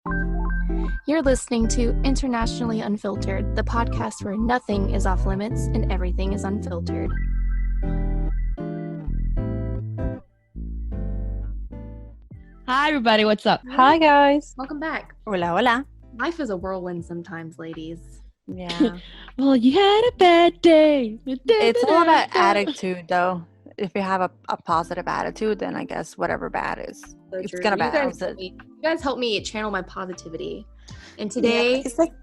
You're listening to Internationally Unfiltered, the podcast where nothing is off limits and everything is unfiltered. Hi, everybody. What's up? Hi, guys. Welcome back. Hola, hola. Life is a whirlwind sometimes, ladies. Yeah. Well, you had a bad day. It's all about attitude, though. If you have a positive attitude, then I guess whatever bad is, So it's true. gonna You guys balance help it. me- You guys help me channel my positivity. And today, it's like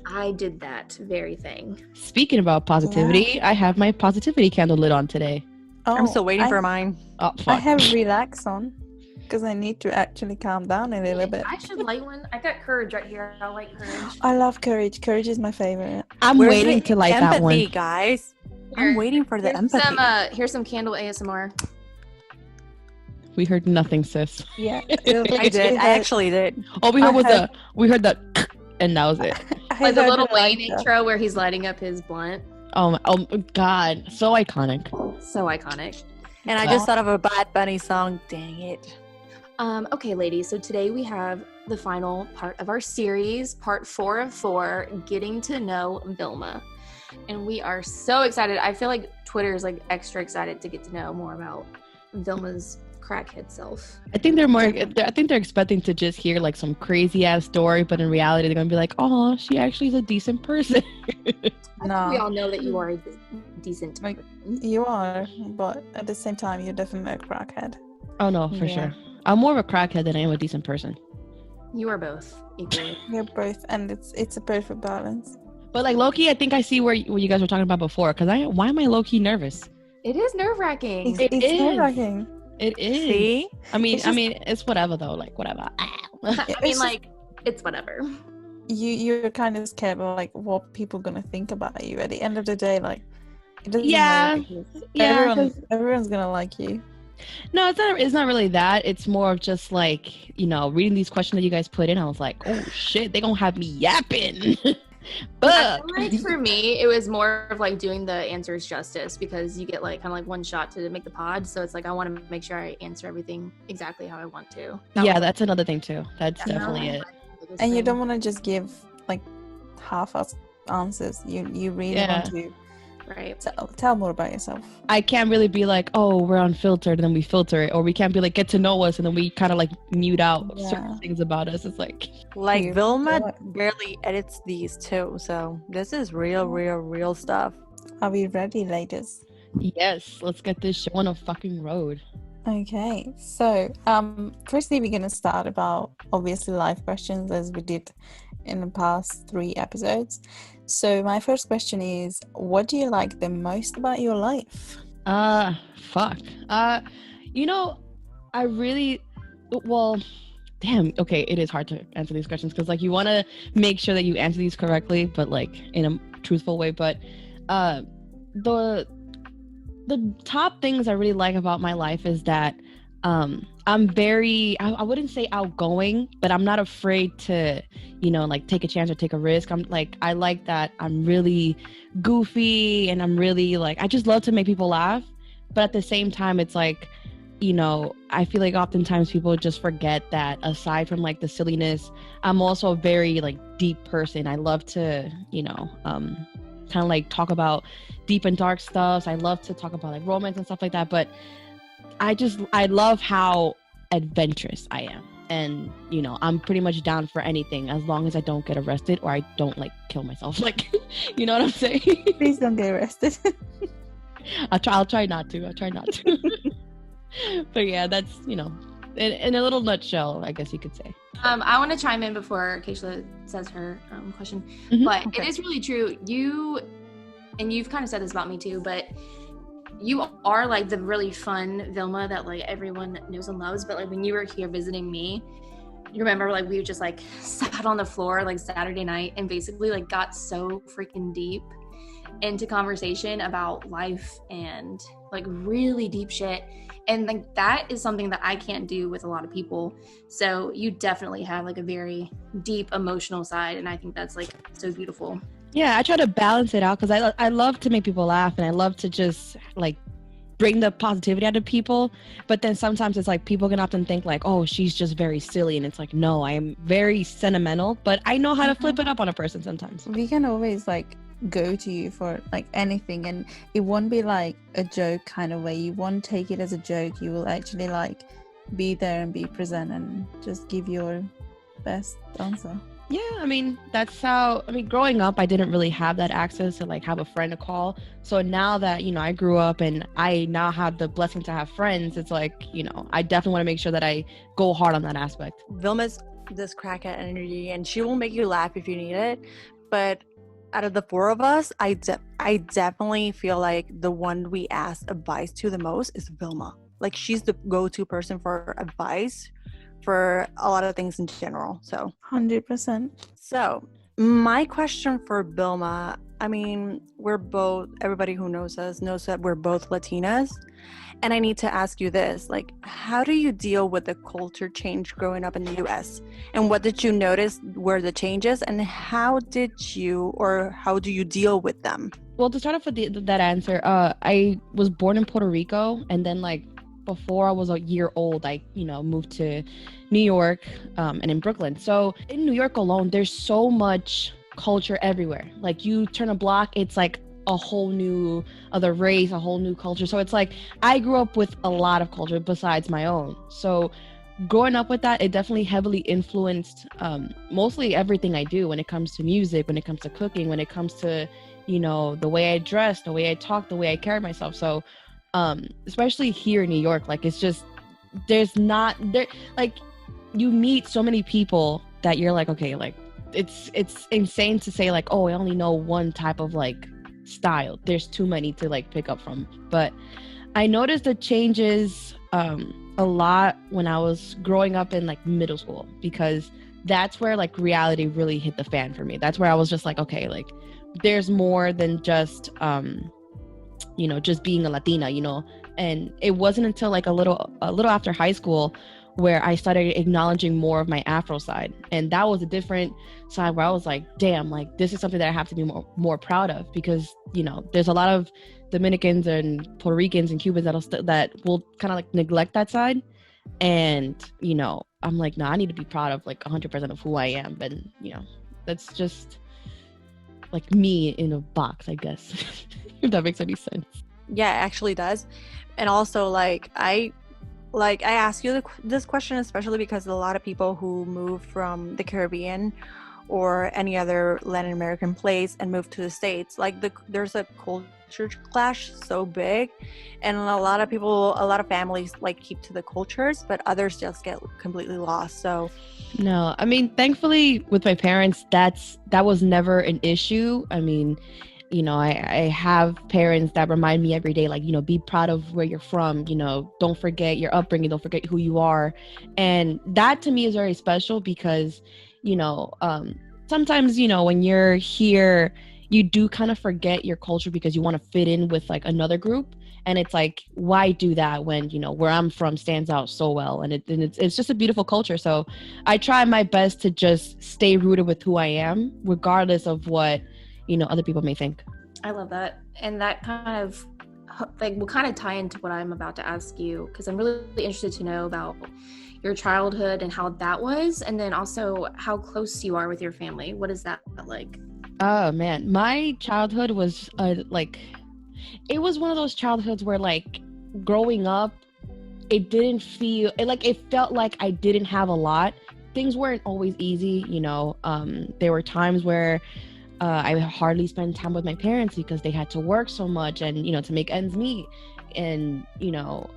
I did that very thing. Speaking about positivity, I have my positivity candle lit on today. I'm still waiting for mine. Oh, I fuck. have relax on because I need to actually calm down a little bit. I should light one. I got courage right here. I'll light courage. I love courage. Courage is my favorite. I'm Where's waiting the to light that empathy, one. guys. Here, I'm waiting for the empathy. Here's some candle ASMR. We heard nothing, sis. Yeah. I did. I actually did. All we I heard was heard- we heard the and that was it. Like the little Wayne intro where he's lighting up his blunt. Oh my God, so iconic. So iconic. And I just thought of a Bad Bunny song. Dang it. Okay, ladies. So today we have the final part of our series, part 4 of 4, getting to know Vilma. And we are so excited. I feel like Twitter is like extra excited to get to know more about Vilma's crackhead self. I think they're expecting to just hear like some crazy ass story, but in reality they're gonna be like, "Oh, she actually is a decent person." I think we No, all know that you are a decent Like- person. you are, but at the same time, you're definitely a crackhead. Oh no, for Yeah. sure. I'm more of a crackhead than I am a decent person. You are both equally. You're both, and it's a perfect balance. But like low-key, I think I see what you guys were talking about before. Cause why am I low-key nervous? It is nerve-wracking. It It's is. nerve-wracking. It is. See? I mean, It's just- it's whatever though. Like whatever. I It's mean, just- like, it's whatever. You're kind of scared of like what people gonna think about you. At the end of the day, like it doesn't Yeah. matter. Yeah. Everyone's gonna like you. No, it's not. It's not really that. It's more of just like reading these questions that you guys put in. I was like, oh shit, they gonna have me yapping. I Fuck. feel like for me, it was more of like doing the answers justice because you get like kind of like one shot to make the pod. So it's like I want to make sure I answer everything exactly how I want to. Yeah, that's another thing too. That's Yeah. definitely it. And you don't want to just give like half-assed answers. You really Yeah. want to right. tell more about yourself. I can't really be like, oh, we're unfiltered, and then we filter it, or we can't be like, get to know us, and then we kind of like mute out Yeah. certain things about us. It's like, Like You- Vilma what? barely edits these too, so this is real stuff. Are we ready, ladies? yes, let's get this show on a fucking road. Okay, so firstly we're gonna start about obviously life questions as we did in the past 3 episodes. So my first question is, what do you like the most about your life? Fuck. I really, well, damn. Okay, it is hard to answer these questions because like you want to make sure that you answer these correctly, but like in a truthful way. But the top things I really like about my life is that I'm very, I wouldn't say outgoing, but I'm not afraid to, like take a chance or take a risk. I like that I'm really goofy and I'm really like, I just love to make people laugh. But at the same time, it's like, I feel like oftentimes people just forget that aside from like the silliness, I'm also a very like deep person. I love to, kind of like talk about deep and dark stuff. I love to talk about like romance and stuff like that. But I love how adventurous I am. And, I'm pretty much down for anything as long as I don't get arrested or I don't like kill myself. Like, you know what I'm saying? Please don't get arrested. I'll try not to. But yeah, that's, in a little nutshell, I guess you could say. I want to chime in before Keishla says her question, Mhm. but Okay. it is really true. You've kind of said this about me too, but you are like the really fun Vilma that like everyone knows and loves. But like when you were here visiting me, you remember like we just like sat on the floor like Saturday night and basically like got so freaking deep into conversation about life and like really deep shit. And like that is something that I can't do with a lot of people. So you definitely have like a very deep emotional side, and I think that's like so beautiful. Yeah, I try to balance it out because I love to make people laugh and I love to just like bring the positivity out of people. But then sometimes it's like people can often think like, oh, she's just very silly, and it's like, no, I am very sentimental, but I know how to flip it up on a person sometimes. We can always like go to you for like anything, and it won't be like a joke kind of way. You won't take it as a joke. You will actually like be there and be present and just give your best answer. Yeah, I mean, that's how, I mean, growing up, I didn't really have that access to like have a friend to call. So now that, you know, I grew up and I now have the blessing to have friends, it's like, you know, I definitely want to make sure that I go hard on that aspect. Vilma's this crackhead energy, and she will make you laugh if you need it. But out of the four of us, I definitely feel like the one we ask advice to the most is Vilma. Like, she's the go-to person for advice for a lot of things in general. So 100%. So my question for Vilma, I mean, we're both, everybody who knows us knows that we're both Latinas. And I need to ask you this, like, how do you deal with the culture change growing up in the US? And what did you notice were the changes, and how do you deal with them? Well, to start off with that answer, I was born in Puerto Rico, and then like before I was a year old, I, you know, moved to New York and in Brooklyn. So in New York alone, there's so much culture everywhere. Like, you turn a block, it's like a whole new other race, a whole new culture. So it's like I grew up with a lot of culture besides my own. So growing up with that, it definitely heavily influenced mostly everything I do when it comes to music, when it comes to cooking, when it comes to, you know, the way I dress, the way I talk, the way I carry myself. So especially here in New York, like, it's just, there's not there, like, you meet so many people that you're like, okay, like, it's insane to say like, oh, I only know one type of like style. There's too many to like pick up from. But I noticed the changes a lot when I was growing up in like middle school, because that's where like reality really hit the fan for me. That's where I was just like, okay, like, there's more than just you know, just being a Latina, you know. And it wasn't until like a little after high school where I started acknowledging more of my Afro side. And that was a different side where I was like, damn, like, this is something that I have to be more proud of, because, you know, there's a lot of Dominicans and Puerto Ricans and Cubans that will kind of like neglect that side. And, you know, I'm like, no, I need to be proud of like 100% of who I am. And, you know, that's just like me in a box, I guess. If that makes any sense. Yeah, it actually does. And also, like, I ask you this question especially because a lot of people who move from the Caribbean or any other Latin American place and move to the States, like, there's a culture clash so big, and a lot of families like keep to the cultures, but others just get completely lost. So no, I mean, thankfully with my parents, that was never an issue. I mean, you know, I have parents that remind me every day, like, you know, be proud of where you're from, you know, don't forget your upbringing, don't forget who you are. And that to me is very special because, you know, sometimes, you know, when you're here, you do kind of forget your culture because you want to fit in with like another group. And it's like, why do that when, you know, where I'm from stands out so well? And it's just a beautiful culture. So I try my best to just stay rooted with who I am, regardless of what, you know, other people may think. I love that. And that kind of like will kind of tie into what I'm about to ask you, because I'm really interested to know about your childhood and how that was, and then also how close you are with your family. What is that like? Oh man, my childhood was like, it was one of those childhoods where like growing up, it felt like I didn't have a lot. Things weren't always easy, you know. There were times where I hardly spent time with my parents because they had to work so much and, you know, to make ends meet. And, you know,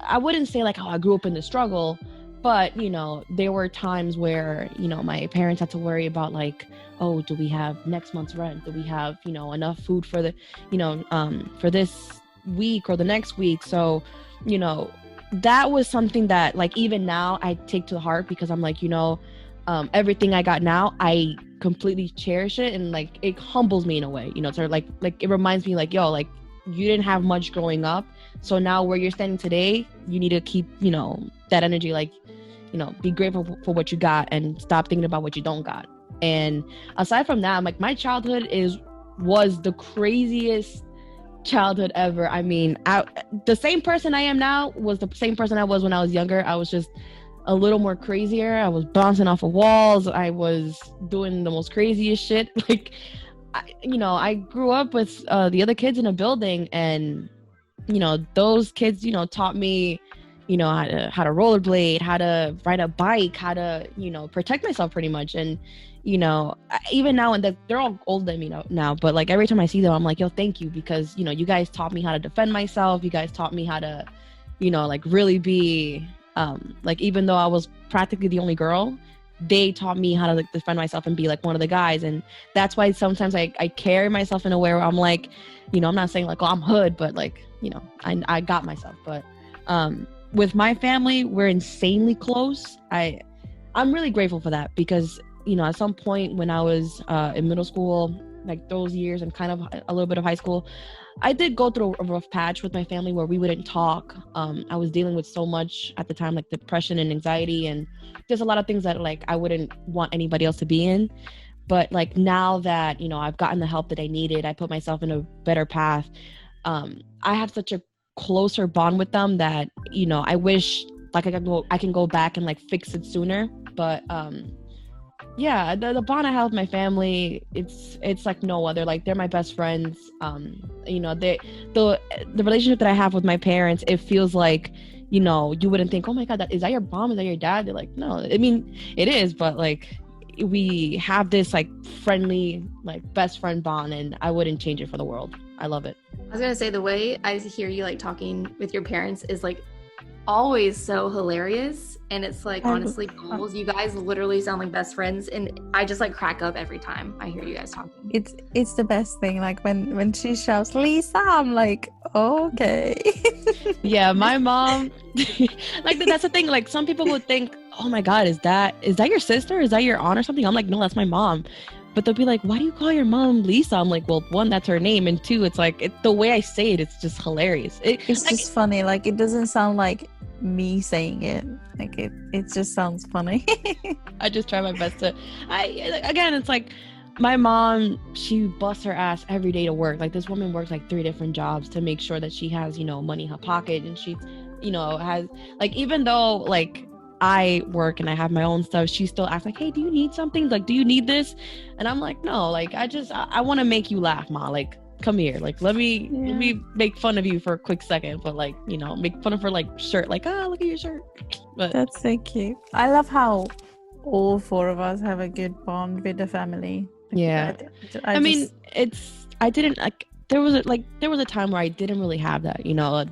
I wouldn't say like, oh, I grew up in the struggle, but, you know, there were times where, you know, my parents had to worry about like, oh, do we have next month's rent? Do we have, you know, enough food for the, you know, for this week or the next week? So, you know, that was something that like, even now I take to the heart, because I'm like, you know, everything I got now, I completely cherish it, and like it humbles me in a way, you know. So like it reminds me like, yo, like, you didn't have much growing up, so now where you're standing today, you need to keep, you know, that energy, like, you know, be grateful for what you got and stop thinking about what you don't got. And aside from that, like, my childhood was the craziest childhood ever. I mean, the same person I am now was the same person I was when I was younger. I was just a little more crazier. I was bouncing off of walls. I was doing the most craziest shit. Like, I grew up with the other kids in a building, and those kids, taught me, how to rollerblade, how to ride a bike, how to, protect myself pretty much. And, even now, and they're all older than me now, but like every time I see them, I'm like, yo, thank you, because, you guys taught me how to defend myself. You guys taught me how to, like really be, like, even though I was practically the only girl, they taught me how to like defend myself and be like one of the guys. And that's why sometimes I carry myself in a way where I'm like, I'm not saying like, oh, I'm hood, but like, I got myself. But with my family, we're insanely close. I'm really grateful for that, because at some point when I was in middle school, like those years, and kind of a little bit of high school, I did go through a rough patch with my family where we wouldn't talk. I was dealing with so much at the time, like depression and anxiety, and there's a lot of things that like I wouldn't want anybody else to be in. But like now that I've gotten the help that I needed, I put myself in a better path. I have such a closer bond with them that I wish like I can go back and like fix it sooner. But yeah, the bond I have with my family, it's like no other. Like, they're my best friends. The relationship that I have with my parents, it feels like you wouldn't think, oh my god, is that your mom, is that your dad? They're like, no, I mean it is, but like we have this like friendly, like best friend bond, and I wouldn't change it for the world. I love it. I was gonna say, the way I hear you like talking with your parents is like always so hilarious, and it's like honestly goals. You guys literally sound like best friends, and I just like crack up every time I hear you guys talking. It's the best thing. Like when she shouts Lisa, I'm like, okay. Yeah, my mom like that's the thing, like some people would think, oh my god, is that your sister, is that your aunt or something? I'm like, no, that's my mom. But they'll be like, why do you call your mom Lisa? I'm like, well, one, that's her name, and two, it's like the way I say it, it's just hilarious. It's just funny. Like, it doesn't sound like me saying it. Like it just sounds funny. I just try my best to. Again, it's like my mom. She busts her ass every day to work. Like, this woman works like 3 different jobs to make sure that she has money in her pocket, and she has like, even though like I work and I have my own stuff, she still asks like, hey, do you need something? Like, do you need this? And I'm like, no, like I want to make you laugh, Ma. Like, come here, like let me make fun of you for a quick second, but like make fun of her like shirt, like, oh, look at your shirt. But that's so cute. I love how all 4 of us have a good bond with the family. Yeah, I mean, I didn't like. There was a time where I didn't really have that.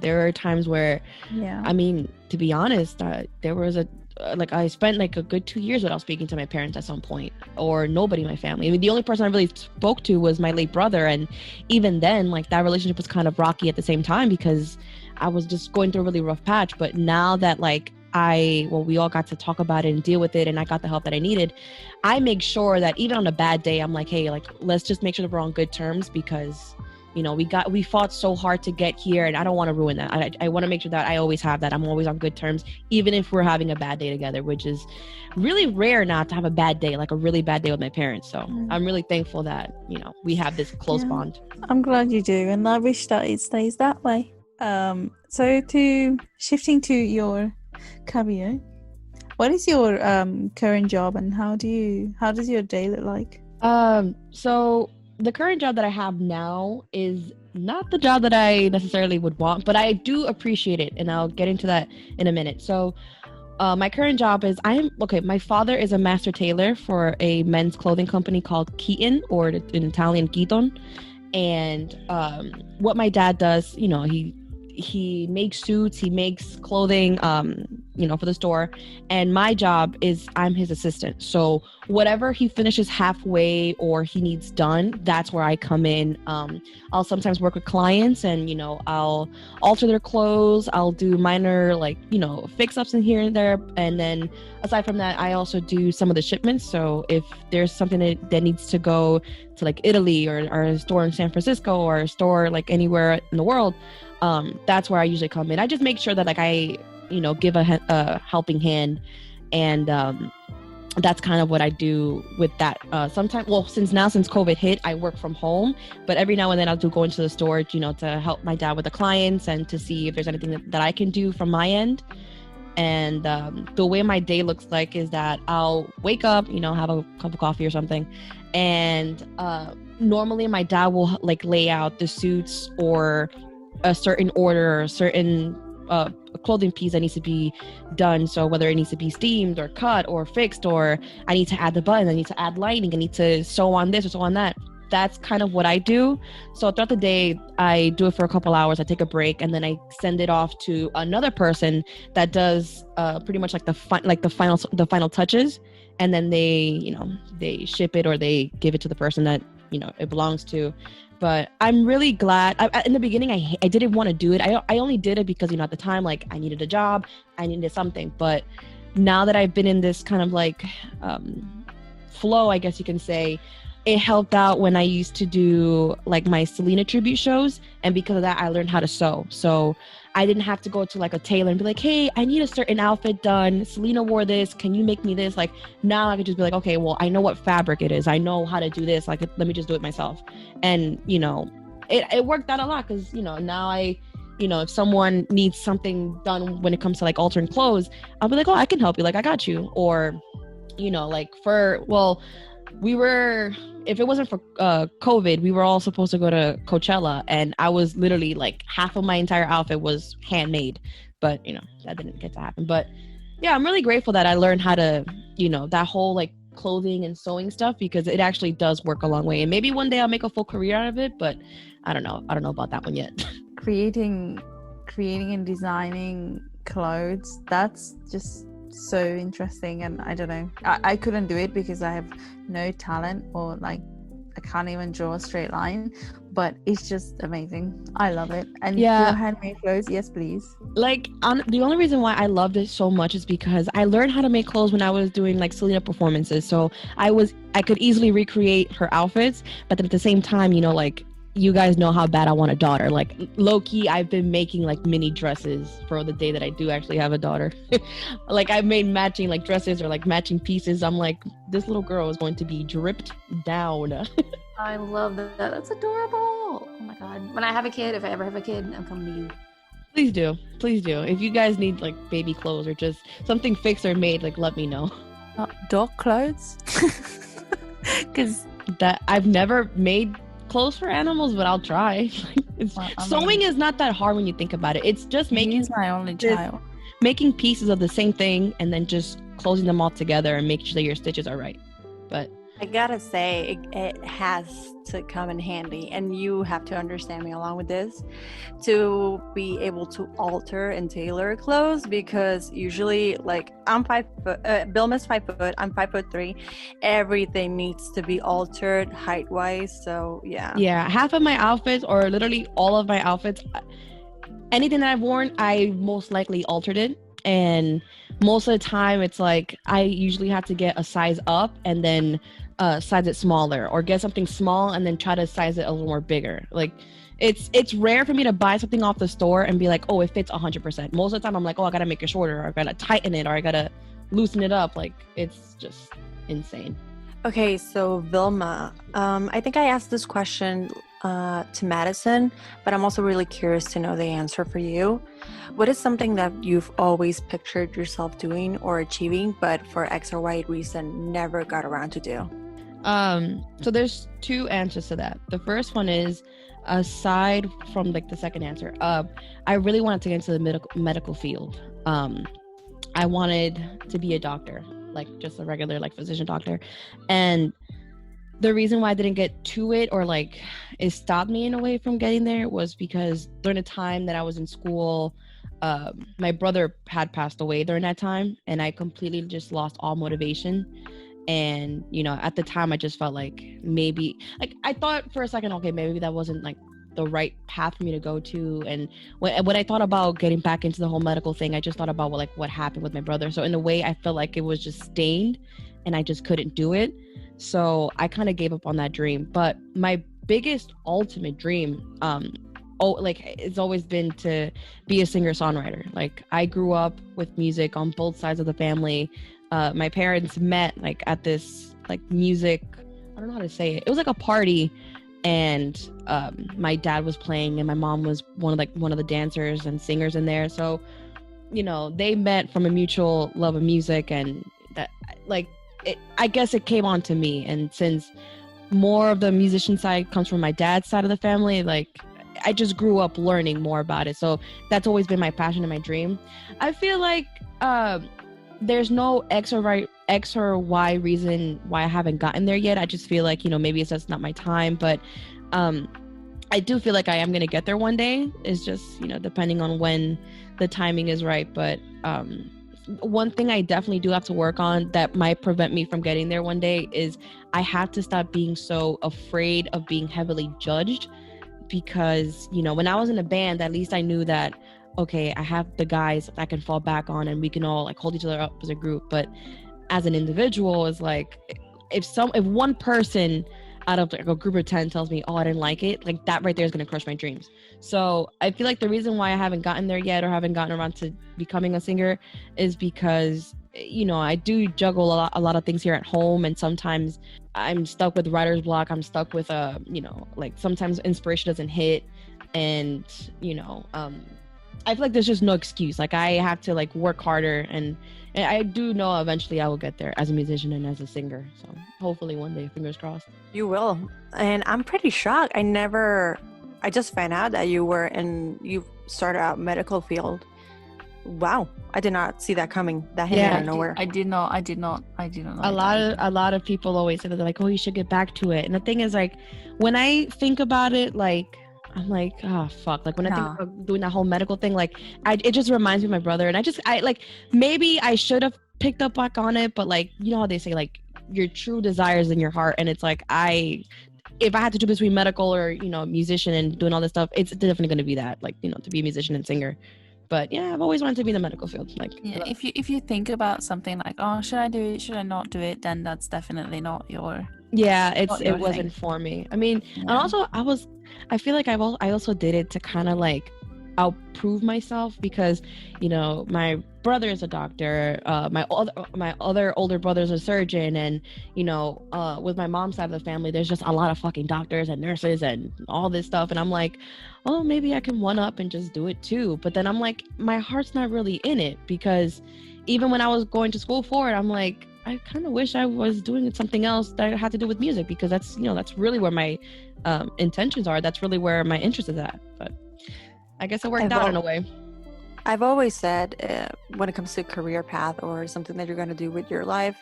There are times where, yeah. I mean, to be honest, there was I spent like a good 2 years without speaking to my parents at some point, or nobody in my family. I mean, the only person I really spoke to was my late brother, and even then, like, that relationship was kind of rocky at the same time because I was just going through a really rough patch. But now that like we all got to talk about it and deal with it, and I got the help that I needed, I make sure that even on a bad day, I'm like, hey, like, let's just make sure that we're on good terms, because we fought so hard to get here, and I don't want to ruin that. I want to make sure that I always have that. I'm always on good terms, even if we're having a bad day together, which is really rare not to have a bad day, like a really bad day with my parents. So I'm really thankful that, we have this close bond. I'm glad you do, and I wish that it stays that way. So shifting to your career, what is your current job, and how does your day look like? So the current job that I have now is not the job that I necessarily would want, but I do appreciate it, and I'll get into that in a minute. So my current job is my father is a master tailor for a men's clothing company called Keaton, or in Italian Keaton. And what my dad does, he makes suits, he makes clothing, for the store. And my job is I'm his assistant. So whatever he finishes halfway or he needs done, that's where I come in. I'll sometimes work with clients, and, I'll alter their clothes. I'll do minor, fix-ups in here and there. And then aside from that, I also do some of the shipments. So if there's something that needs to go to like Italy, or a store in San Francisco, or a store like anywhere in the world, that's where I usually come in. I just make sure that like I give a helping hand, and that's kind of what I do with that. Sometimes, well, since COVID hit, I work from home, but every now and then I'll go into the store, to help my dad with the clients and to see if there's anything that I can do from my end. And the way my day looks like is that I'll wake up, have a cup of coffee or something. And normally my dad will like lay out the suits or a certain order or a certain clothing piece that needs to be done. So whether it needs to be steamed or cut or fixed, or I need to add the button, I need to add lining, I need to sew on this or sew on that. That's kind of what I do. So throughout the day, I do it for a couple hours. I take a break, and then I send it off to another person that does pretty much like the final touches. And then they ship it, or they give it to the person that it belongs to. But I'm really glad. In the beginning, I didn't want to do it. I only did it because at the time, like, I needed a job, I needed something. But now that I've been in this kind of like flow, I guess you can say, it helped out when I used to do like my Selena tribute shows, and because of that, I learned how to sew. So I didn't have to go to like a tailor and be like, hey, I need a certain outfit done. Selena wore this. Can you make me this? Like, now I could just be like, okay, well, I know what fabric it is. I know how to do this. Like, let me just do it myself. And, it worked out a lot because, now if someone needs something done when it comes to like altering clothes, I'll be like, oh, I can help you. Like, I got you. Or, if it wasn't for COVID, we were all supposed to go to Coachella, and I was literally like half of my entire outfit was handmade, but that didn't get to happen. But yeah, I'm really grateful that I learned how to, that whole like clothing and sewing stuff, because it actually does work a long way. And maybe one day I'll make a full career out of it, but I don't know about that one yet. Creating and designing clothes, that's just so interesting. And I don't know, I couldn't do it because I have no talent, or like I can't even draw a straight line, but it's just amazing. I love it. And your handmade clothes, yes please. Like, the only reason why I loved it so much is because I learned how to make clothes when I was doing like Selena performances. So I could easily recreate her outfits, but then at the same time, like, you guys know how bad I want a daughter. Like, low-key, I've been making like mini dresses for the day that I do actually have a daughter. Like, I've made matching like dresses or like matching pieces. I'm like, this little girl is going to be dripped down. I love that. That's adorable. Oh my god. When I have a kid, if I ever have a kid, I'm coming to you. Please do. If you guys need like baby clothes or just something fixed or made, like, let me know. Dog clothes? Because that I've never made clothes for animals, but I'll try. Sewing is not that hard when you think about it. It's just he's my only child. Making pieces of the same thing and then just closing them all together and making sure that your stitches are right. But I gotta say, it has to come in handy, and you have to understand me along with this, to be able to alter and tailor clothes, because usually, like, I'm 5 foot, Vilma's 5 foot, I'm 5'3", everything needs to be altered height-wise, so yeah. Half of my outfits, or literally all of my outfits, anything that I've worn, I most likely altered it. And most of the time it's like I usually have to get a size up and then size it smaller, or get something small and then try to size it a little more bigger. Like, it's rare for me to buy something off the store and be like, oh, it fits 100%. Most of the time I'm like, oh, I gotta make it shorter, or I gotta tighten it, or I gotta loosen it up. Like, it's just insane. Okay, so Vilma, I think I asked this question to Madison, but I'm also really curious to know the answer for you. What is something that you've always pictured yourself doing or achieving, but for X or Y reason never got around to do? So there's two answers to that. The first one is, aside from like the second answer, I really wanted to get into the medical field. I wanted to be a doctor, like just a regular like physician doctor. And the reason why I didn't get to it, or like it stopped me in a way from getting there, was because during the time that I was in school, my brother had passed away during that time, and I completely just lost all motivation. And at the time I just felt like maybe, like, I thought for a second, okay, maybe that wasn't like the right path for me to go to. And when I thought about getting back into the whole medical thing, I just thought about what happened with my brother. So in a way I felt like it was just stained and I just couldn't do it. So I kind of gave up on that dream. But my biggest ultimate dream, it's always been to be a singer-songwriter. Like, I grew up with music on both sides of the family. my parents met like at this like music, I don't know how to say it. It was like a party, and my dad was playing and my mom was one of the dancers and singers in there. So, you know, they met from a mutual love of music, and that like I guess it came on to me. And since more of the musician side comes from my dad's side of the family, like I just grew up learning more about it. So that's always been my passion and my dream. I feel like there's no X or Y reason why I haven't gotten there yet. I just feel like, you know, maybe it's just not my time, but I do feel like I am going to get there one day. It's just, you know, depending on when the timing is right. But one thing I definitely do have to work on that might prevent me from getting there one day is I have to stop being so afraid of being heavily judged. Because, you know, when I was in a band, at least I knew that, okay, I have the guys that I can fall back on and we can all like hold each other up as a group. But as an individual, it's like if one person out of like a group of 10 tells me, oh, I didn't like it, like that right there is going to crush my dreams. So I feel like the reason why I haven't gotten there yet or haven't gotten around to becoming a singer is because, you know, I do juggle a lot of things here at home, and sometimes I'm stuck with writer's block. I'm stuck with you know, like sometimes inspiration doesn't hit, and you know, I feel like there's just no excuse. Like I have to like work harder, and I do know eventually I will get there as a musician and as a singer. So hopefully one day, fingers crossed. You will. And I'm pretty shocked. I just found out that you started out medical field. Wow. I did not see that coming. That hit out of nowhere. I did not know. A lot of people always say that, they're like, oh, you should get back to it. And the thing is, like, when I think about it, like, I'm like, oh fuck. Like when I think about doing that whole medical thing, like it just reminds me of my brother. And I like, maybe I should have picked up back on it, but like, you know how they say, like, your true desires in your heart. And it's like, if I had to do between medical or, you know, musician and doing all this stuff, it's definitely going to be that, like, you know, to be a musician and singer. But yeah, I've always wanted to be in the medical field. Like, yeah, if you think about something like, oh, should I do it? Should I not do it? Then that's definitely not your. Yeah, it wasn't for me. I mean, and also I feel like I also did it to kind of like outprove myself, because, you know, my brother is a doctor, my other older brother's a surgeon, and, you know, with my mom's side of the family, there's just a lot of fucking doctors and nurses and all this stuff, and I'm like, oh, maybe I can one up and just do it too. But then I'm like, my heart's not really in it, because even when I was going to school for it, I'm like, I kind of wish I was doing something else that had to do with music, because that's, you know, that's really where my intentions are. That's really where my interest is at. But I guess it worked out in a way. I've always said when it comes to career path or something that you're going to do with your life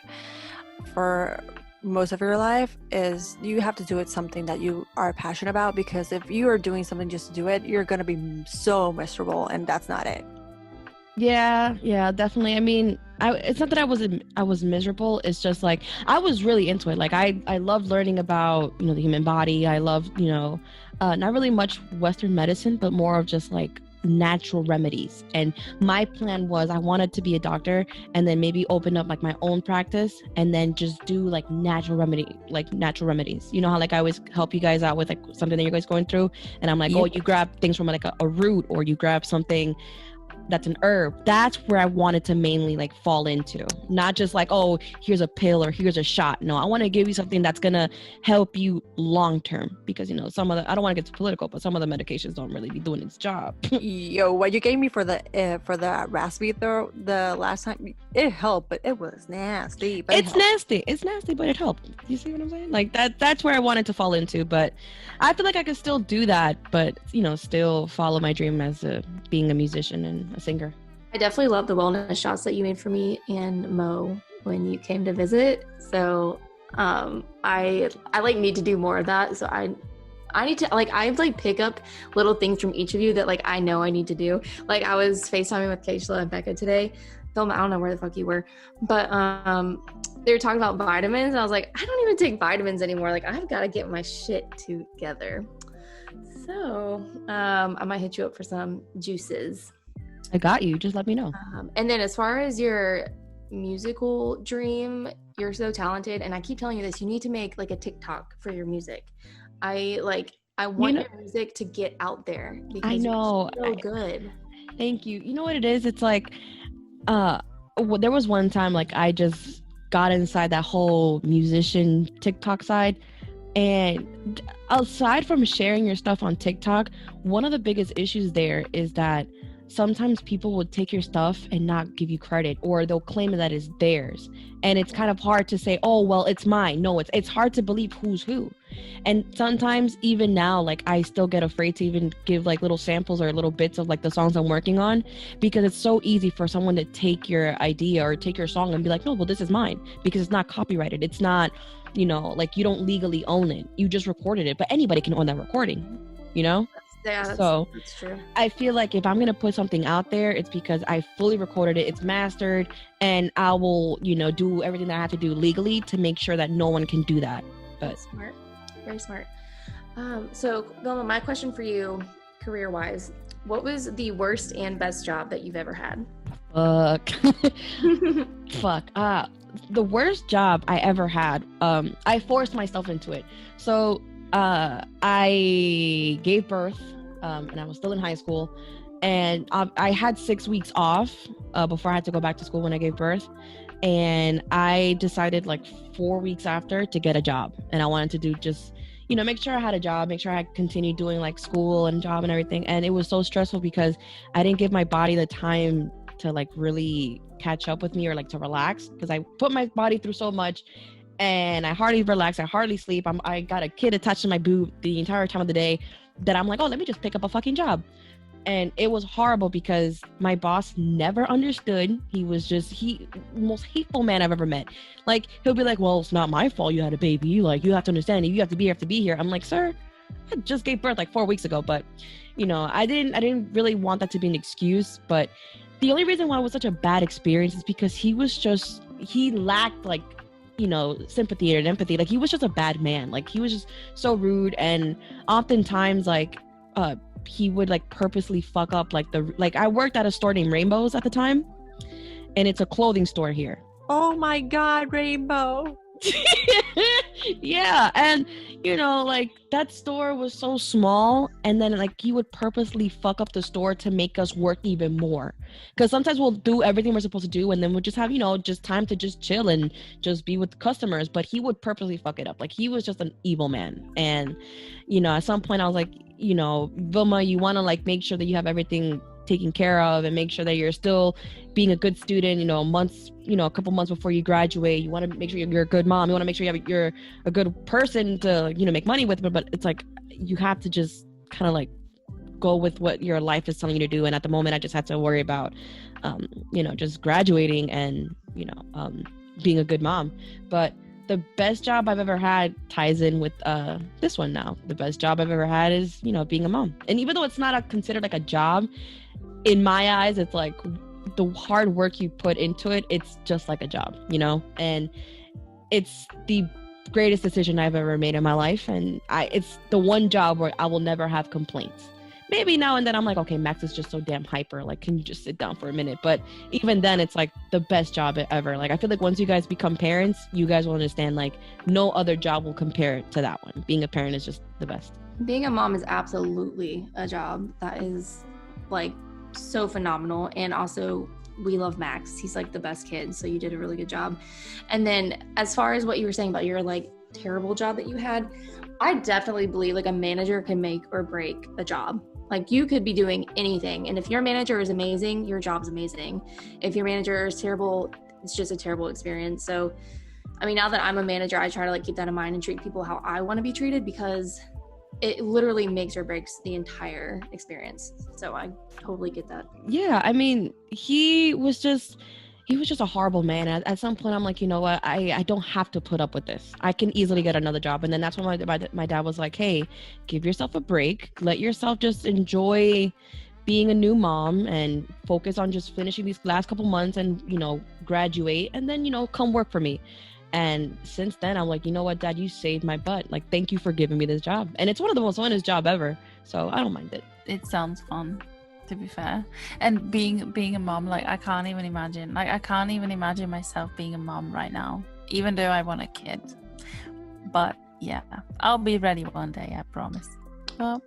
for most of your life, is you have to do it something that you are passionate about, because if you are doing something just to do it, you're going to be so miserable, and that's not it. Yeah, definitely. I mean, it's not that I was miserable. It's just like I was really into it. Like I loved learning about, you know, the human body. I loved, you know, not really much Western medicine, but more of just like natural remedies. And my plan was I wanted to be a doctor and then maybe open up like my own practice and then just do like natural remedies. You know how like I always help you guys out with like something that you guys going through, and I'm like, oh, you grab things from like a root, or you grab something that's an herb. That's where I wanted to mainly like fall into, not just like, oh, here's a pill or here's a shot. No, I want to give you something that's gonna help you long term, because, you know, some of the, I don't want to get too political, but some of the medications don't really be doing its job. Yo, what you gave me for the raspy throat the last time, it helped, but it was nasty. But it's nasty, but it helped. You see what I'm saying? Like that's where I wanted to fall into, but I feel like I could still do that, but, you know, still follow my dream as being a musician and a singer. I definitely love the wellness shots that you made for me and Mo when you came to visit. So I like need to do more of that. So I need to I pick up little things from each of you that like I know I need to do. Like I was FaceTiming with Keishla and Beka today. Vilma, I don't know where the fuck you were, but they were talking about vitamins, and I was like, I don't even take vitamins anymore. Like I've got to get my shit together. So I might hit you up for some juices. I got you. Just let me know. And then as far as your musical dream, you're so talented. And I keep telling you this, you need to make like a TikTok for your music. I want your music to get out there, because I know. you're so good. Thank you. You know what it is? It's like, there was one time like I just got inside that whole musician TikTok side. And aside from sharing your stuff on TikTok, one of the biggest issues there is that sometimes people will take your stuff and not give you credit, or they'll claim that it's theirs. And it's kind of hard to say, oh, well, it's mine. No, it's hard to believe who's who. And sometimes even now, like I still get afraid to even give like little samples or little bits of like the songs I'm working on, because it's so easy for someone to take your idea or take your song and be like, no, well, this is mine, because it's not copyrighted. It's not, you know, like you don't legally own it. You just recorded it, but anybody can own that recording, you know? That's true. I feel like if I'm going to put something out there, it's because I fully recorded it, it's mastered, and I will, you know, do everything that I have to do legally to make sure that no one can do that. But smart. Very smart. So Vilma, my question for you, career-wise, what was the worst and best job that you've ever had? Fuck. The worst job I ever had, I forced myself into it. So I gave birth, and I was still in high school, and I had 6 weeks off before I had to go back to school when I gave birth. And I decided like 4 weeks after to get a job, and I wanted to do just, you know, make sure I had a job, make sure I continued doing like school and job and everything. And it was so stressful because I didn't give my body the time to like really catch up with me or like to relax, because I put my body through so much and I hardly relax, I hardly sleep. I got a kid attached to my boob the entire time of the day that I'm like, oh, let me just pick up a fucking job. And it was horrible because my boss never understood. He was just most hateful man I've ever met. Like, he'll be like, well, it's not my fault you had a baby. Like, you have to understand, you have to be here. I'm like, sir, I just gave birth like 4 weeks ago. But, you know, I didn't really want that to be an excuse. But the only reason why it was such a bad experience is because he lacked like, you know, sympathy and empathy. Like, he was just a bad man. Like, he was just so rude. And oftentimes, like, he would like purposely fuck up like I worked at a store named Rainbows at the time, and it's a clothing store here. Oh my God, Rainbow. Yeah, and you know, like that store was so small, and then like he would purposely fuck up the store to make us work even more, because sometimes we'll do everything we're supposed to do and then we'll just have, you know, just time to just chill and just be with customers, but he would purposely fuck it up. Like, he was just an evil man. And you know, at some point I was like, you know, Vilma, you want to like make sure that you have everything taken care of and make sure that you're still being a good student, you know, a couple months before you graduate. You want to make sure you're a good mom. You want to make sure you're a good person to, you know, make money with. But it's like, you have to just kind of like go with what your life is telling you to do. And at the moment, I just had to worry about, you know, just graduating and, you know, being a good mom. But the best job I've ever had ties in with this one now. The best job I've ever had is, you know, being a mom. And even though it's not considered like a job, in my eyes, it's like the hard work you put into it, it's just like a job, you know? And it's the greatest decision I've ever made in my life. And it's the one job where I will never have complaints. Maybe now and then I'm like, okay, Max is just so damn hyper. Like, can you just sit down for a minute? But even then, it's like the best job ever. Like, I feel like once you guys become parents, you guys will understand, like, no other job will compare to that one. Being a parent is just the best. Being a mom is absolutely a job that is, like, so phenomenal. And also, we love Max. He's, like, the best kid. So you did a really good job. And then as far as what you were saying about your, like, terrible job that you had, I definitely believe, like, a manager can make or break a job. Like, you could be doing anything. And if your manager is amazing, your job's amazing. If your manager is terrible, it's just a terrible experience. So, I mean, now that I'm a manager, I try to like keep that in mind and treat people how I want to be treated, because it literally makes or breaks the entire experience. So I totally get that. Yeah, I mean, he was just a horrible man. At some point, I'm like, you know what? I don't have to put up with this. I can easily get another job. And then that's when my dad was like, hey, give yourself a break. Let yourself just enjoy being a new mom and focus on just finishing these last couple months and, you know, graduate. And then, you know, come work for me. And since then, I'm like, you know what, Dad, you saved my butt. Like, thank you for giving me this job. And it's one of the most funnest job ever. So I don't mind it. It sounds fun, to be fair. And being a mom, like, I can't even imagine myself being a mom right now, even though I want a kid. But yeah, I'll be ready one day, I promise. Well,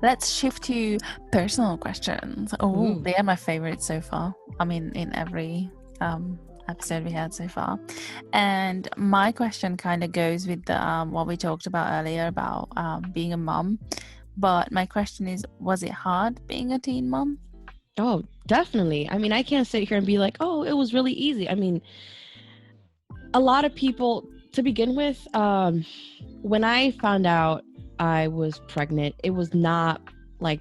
let's shift to personal questions. They are my favorite so far. I mean, in every episode we had so far. And my question kind of goes with the what we talked about earlier about being a mom. But my question is, was it hard being a teen mom? Oh, definitely. I mean, I can't sit here and be like, oh, it was really easy. I mean, a lot of people, to begin with, when I found out I was pregnant, it was not like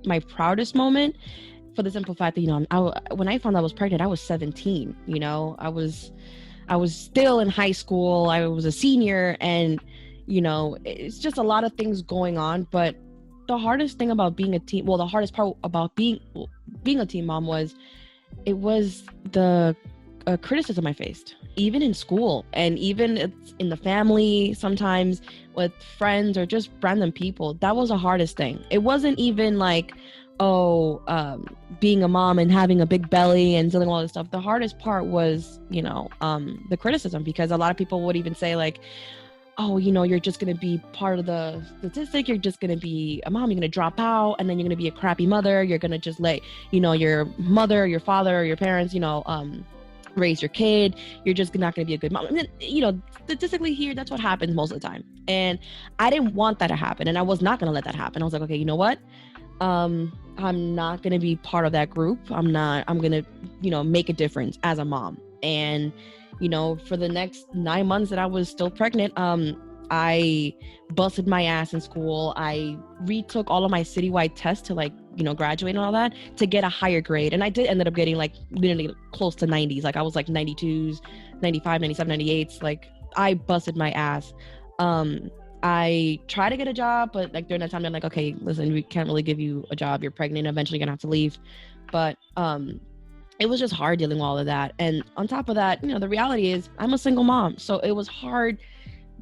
my proudest moment, for the simple fact that, you know, when I found out I was pregnant, I was 17. You know, I was still in high school. I was a senior, and you know, it's just a lot of things going on. But the hardest thing about being a teen, well, the hardest part about being a teen mom was the criticism I faced, even in school, and even in the family, sometimes with friends or just random people. That was the hardest thing. It wasn't even like, being a mom and having a big belly and dealing with all this stuff. The hardest part was, you know, the criticism, because a lot of people would even say like, oh, you know, you're just going to be part of the statistic. You're just going to be a mom. You're going to drop out, and then you're going to be a crappy mother. You're going to just let, you know, your mother, your father, or your parents, you know, raise your kid. You're just not going to be a good mom. I mean, you know, statistically here, that's what happens most of the time. And I didn't want that to happen, and I was not going to let that happen. I was like, okay, you know what? I'm not going to be part of that group. I'm going to, you know, make a difference as a mom. And, you know, for the next 9 months that I was still pregnant, I busted my ass in school. I retook all of my citywide tests to, like, you know, graduate and all that to get a higher grade. And I did ended up getting like literally close to 90s. Like I was like 92s, 95, 97, 98s. Like I busted my ass. I tried to get a job, but like during that time, they're like, okay, listen, we can't really give you a job. You're pregnant. Eventually you're gonna have to leave. But it was just hard dealing with all of that. And on top of that, you know, the reality is I'm a single mom. So it was hard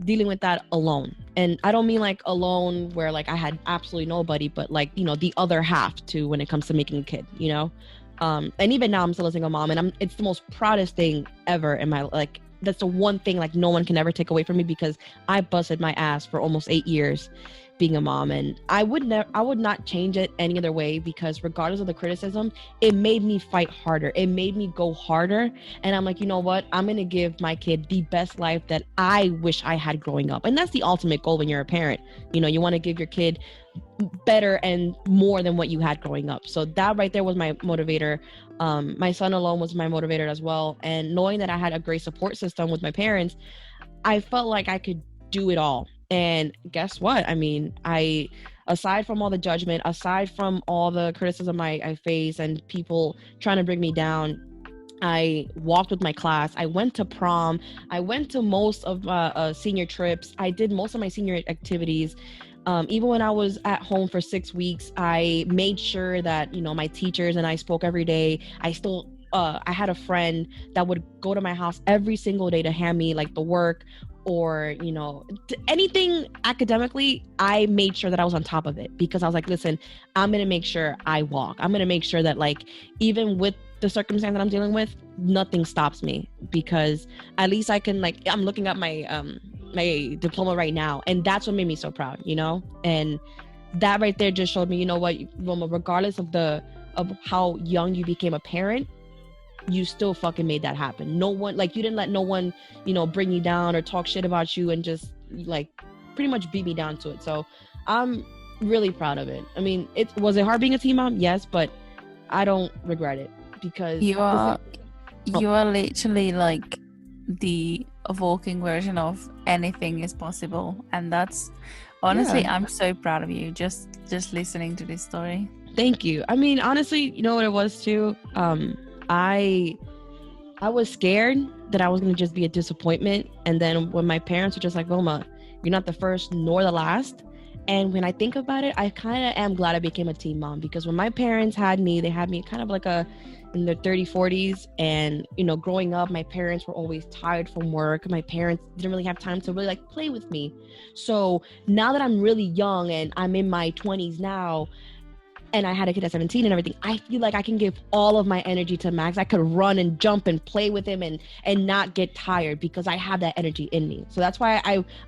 dealing with that alone. And I don't mean like alone where like I had absolutely nobody, but like, you know, the other half too when it comes to making a kid, you know? And even now I'm still a single mom, and it's the most proudest thing ever in my, like, that's the one thing like no one can ever take away from me, because I busted my ass for almost 8 years being a mom. And I would not change it any other way, because regardless of the criticism, it made me fight harder. It made me go harder. And I'm like, you know what? I'm going to give my kid the best life that I wish I had growing up. And that's the ultimate goal when you're a parent. You know, you want to give your kid better and more than what you had growing up. So that right there was my motivator. My son alone was my motivator as well. And knowing that I had a great support system with my parents, I felt like I could do it all. And guess what? I mean, aside from all the judgment, aside from all the criticism I face and people trying to bring me down, I walked with my class. I went to prom. I went to most of senior trips. I did most of my senior activities. Even when I was at home for 6 weeks, I made sure that, you know, my teachers and I spoke every day. I had a friend that would go to my house every single day to hand me like the work, or, you know, anything academically. I made sure that I was on top of it, because I was like, listen, I'm going to make sure I walk. I'm going to make sure that, like, even with the circumstance that I'm dealing with, nothing stops me, because at least I can, like, I'm looking at my diploma right now, and that's what made me so proud, you know? And that right there just showed me, you know what, Vilma, regardless of how young you became a parent, you still fucking made that happen. No one, like, you didn't let no one, you know, bring you down or talk shit about you and just like pretty much beat me down to it. So I'm really proud of it. I mean, was it hard being a teen mom? Yes, but I don't regret it, because you are literally like the walking version of anything is possible. And that's honestly, I'm so proud of you just listening to this story. Thank you. I mean, honestly, you know what it was too? I was scared that I was going to just be a disappointment. And then when my parents were just like, Vilma, you're not the first nor the last. And when I think about it, I kind of am glad I became a teen mom, because when my parents had me, they had me kind of like in their 30s, 40s. And, you know, growing up, my parents were always tired from work. My parents didn't really have time to really like play with me. So now that I'm really young and I'm in my 20s now, and I had a kid at 17 and everything, I feel like I can give all of my energy to Max. I could run and jump and play with him and not get tired because I have that energy in me. So that's why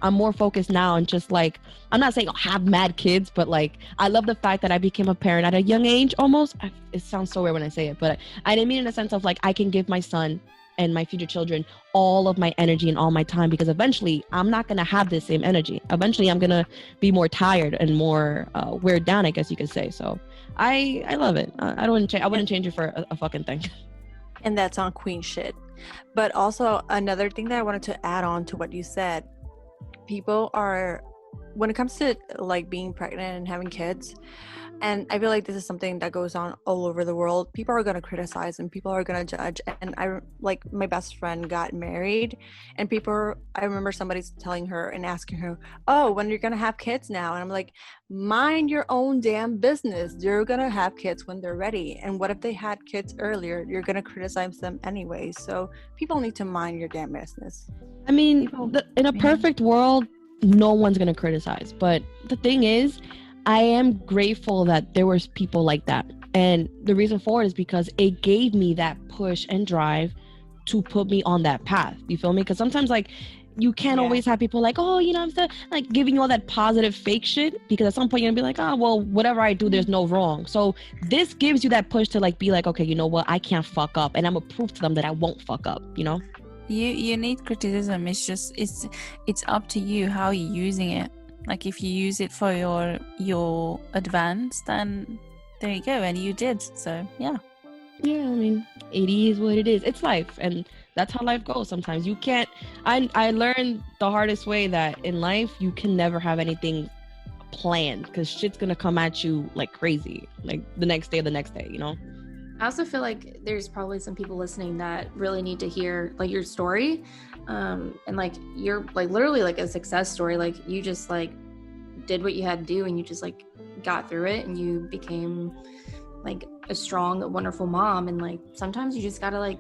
I'm more focused now and just like, I'm not saying I'll have mad kids, but like, I love the fact that I became a parent at a young age almost. It sounds so weird when I say it, but I didn't mean it in a sense of like, I can give my son and my future children all of my energy and all my time, because eventually I'm not going to have the same energy. Eventually I'm going to be more tired and more wear down, I guess you could say. So I love it. I wouldn't change it for a fucking thing. And that's on queen shit. But also another thing that I wanted to add on to what you said, people are, when it comes to like being pregnant and having kids, and I feel like this is something that goes on all over the world, people are going to criticize and people are going to judge. And I, like, my best friend got married, and I remember somebody telling her and asking her, oh, when you're going to have kids now? And I'm like, mind your own damn business. You're going to have kids when they're ready. And what if they had kids earlier? You're going to criticize them anyway. So people need to mind your damn business. I mean, in a perfect world, no one's going to criticize. But the thing is, I am grateful that there was people like that. And the reason for it is because it gave me that push and drive to put me on that path. You feel me? Because sometimes like you can't always have people like, oh, you know, I'm still like giving you all that positive fake shit, because at some point you're gonna be like, oh, well, whatever I do, there's no wrong. So this gives you that push to like be like, okay, you know what? I can't fuck up, and I'm gonna prove to them that I won't fuck up, you know? You need criticism. It's just it's up to you how you're using it. Like if you use it for your advance, then there you go, and you did. So yeah, I mean, it is what it is. It's life, and that's how life goes. Sometimes you can't. I learned the hardest way that in life you can never have anything planned, because shit's gonna come at you like crazy, like the next day, you know. I also feel like there's probably some people listening that really need to hear like your story, and like you're like literally like a success story. Like you just like did what you had to do, and you just like got through it, and you became like a strong, wonderful mom. And like sometimes you just gotta like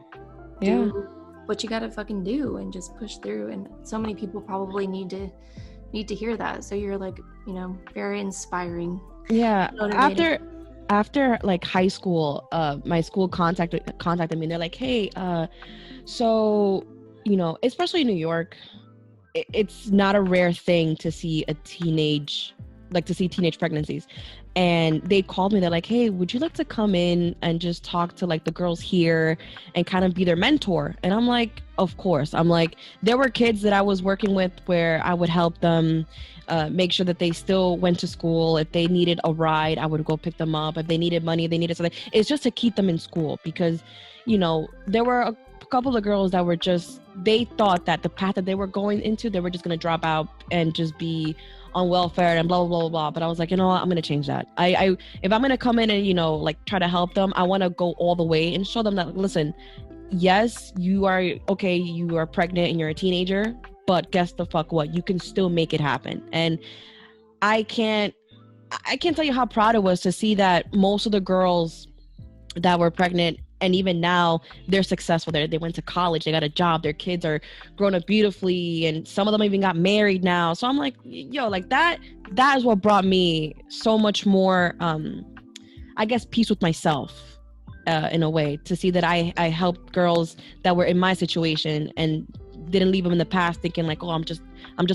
do what you gotta fucking do and just push through. And so many people probably need to hear that. So you're like, you know, very inspiring. Yeah. After like high school, my school contacted me, and they're like, hey, so, you know, especially in New York, it's not a rare thing to see teenage pregnancies. And they called me, they're like, hey, would you like to come in and just talk to like the girls here and kind of be their mentor? And I'm like, of course. I'm like, there were kids that I was working with where I would help them make sure that they still went to school. If they needed a ride, I would go pick them up. If they needed money, they needed something. It's just to keep them in school, because, you know, there were a couple of girls that were just, they thought that the path that they were going into, they were just going to drop out and just be on welfare and blah, blah, blah, blah. But I was like, you know what? I'm going to change that. If I'm going to come in and, you know, like try to help them, I want to go all the way and show them that, listen, yes, you are pregnant and you're a teenager, but guess the fuck what? You can still make it happen. And I can't tell you how proud it was to see that most of the girls that were pregnant, and even now, they're successful. They went to college, they got a job, their kids are grown up beautifully, and some of them even got married now. So I'm like, yo, like that is what brought me so much more, I guess, peace with myself, in a way, to see that I helped girls that were in my situation and didn't leave them in the past thinking like, oh, I'm just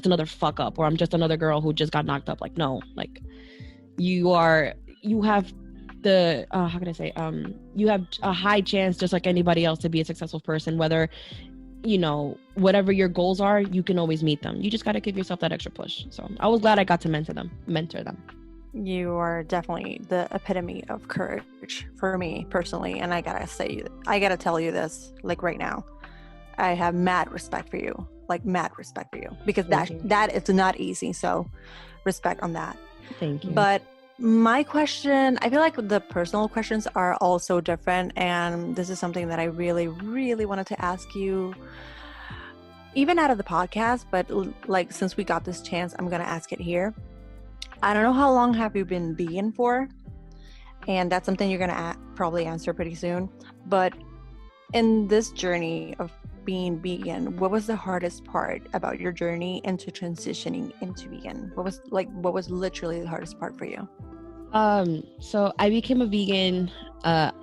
another fuck up, or I'm just another girl who just got knocked up. Like, no, like you have the how can I say, you have a high chance, just like anybody else, to be a successful person. Whether, you know, whatever your goals are, you can always meet them. You just got to give yourself that extra push. So I was glad I got to mentor them. You are definitely the epitome of courage for me personally, and I gotta tell you this, like right now, I have mad respect for you, because that is not easy. So respect on that. Thank you. But my question, I feel like the personal questions are also different, and this is something that I really, really wanted to ask you, even out of the podcast, but like since we got this chance, I'm gonna ask it here. I don't know how long have you been vegan for, and that's something you're gonna probably answer pretty soon. But in this journey of being vegan, what was the hardest part about your journey into transitioning into vegan? What was literally the hardest part for you? So I became a vegan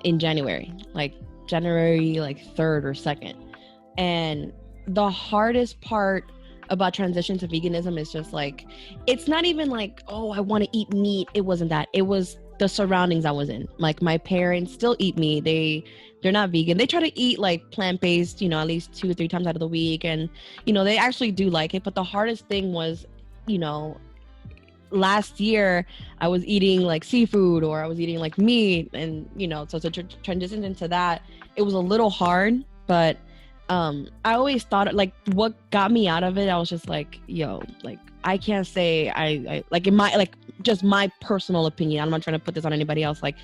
in January, like January like 3rd or 2nd. And the hardest part about transition to veganism is just like, it's not even like, oh, I want to eat meat. It wasn't that. It was the surroundings I was in. Like my parents still eat meat. They're not vegan. They try to eat like plant-based, you know, at least 2 or 3 times out of the week. And, you know, they actually do like it. But the hardest thing was, you know, last year I was eating like seafood or I was eating like meat, and you know, so to transition into that, it was a little hard. But I always thought like what got me out of it, I was just like, yo, like I can't say I like in my like just my personal opinion, I'm not trying to put this on anybody else, like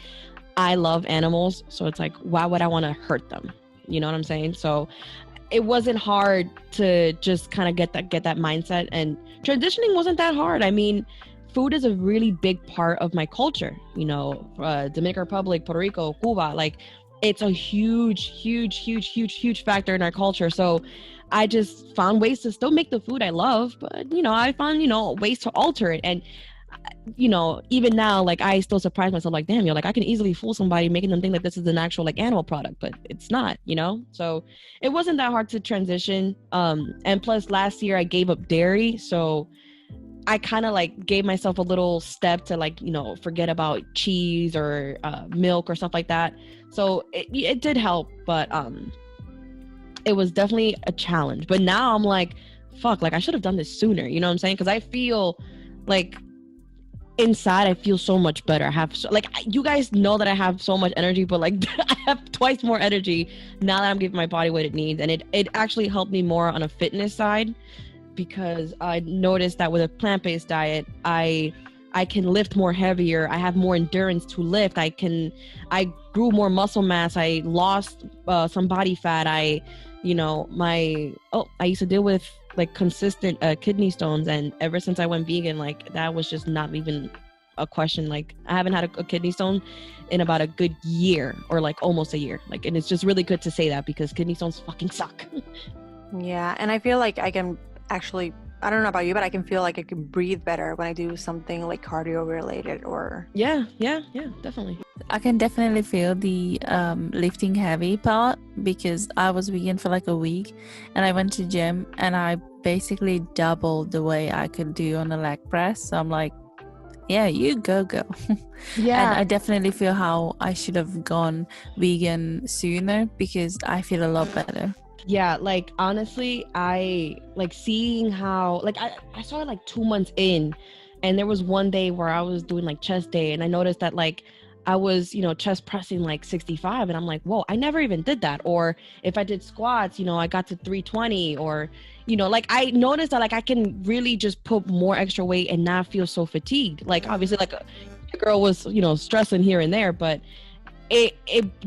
I love animals, so it's like why would I want to hurt them, you know what I'm saying? So it wasn't hard to just kind of get that mindset, and transitioning wasn't that hard. I mean, food is a really big part of my culture, you know, Dominican Republic, Puerto Rico, Cuba, like it's a huge factor in our culture. So I just found ways to still make the food I love, but you know, I found, you know, ways to alter it. And you know, even now, like I still surprise myself, like, damn, yo, like I can easily fool somebody making them think that this is an actual like animal product, but it's not, you know? So it wasn't that hard to transition. And plus last year I gave up dairy. So I kind of like gave myself a little step to like, you know, forget about cheese or milk or stuff like that. So it did help, but it was definitely a challenge. But now I'm like, fuck, like I should have done this sooner. You know what I'm saying? Because I feel like inside I feel so much better. I have like you guys know that I have so much energy, but like I have twice more energy now that I'm giving my body what it needs. And it actually helped me more on a fitness side, because I noticed that with a plant-based diet, I can lift more heavier. I have more endurance to lift. I grew more muscle mass. I lost some body fat. I used to deal with like consistent kidney stones, and ever since I went vegan, like that was just not even a question. Like I haven't had a kidney stone in about a good year, or like almost a year. Like, and it's just really good to say that because kidney stones fucking suck. Yeah, and I feel like I can actually, I don't know about you, but I can feel like I can breathe better when I do something like cardio related or yeah, definitely. I can definitely feel the lifting heavy part, because I was vegan for like a week and I went to gym and I basically doubled the way I could do on the leg press. So I'm like, yeah, you go. Yeah. And I definitely feel how I should have gone vegan sooner, because I feel a lot better. Yeah, like honestly, I like seeing how like I saw it like 2 months in, and there was one day where I was doing like chest day, and I noticed that like I was, you know, chest pressing like 65, and I'm like, whoa, I never even did that. Or if I did squats, you know, I got to 320, or you know, like I noticed that like I can really just put more extra weight and not feel so fatigued. Like obviously like a girl was, you know, stressing here and there, but it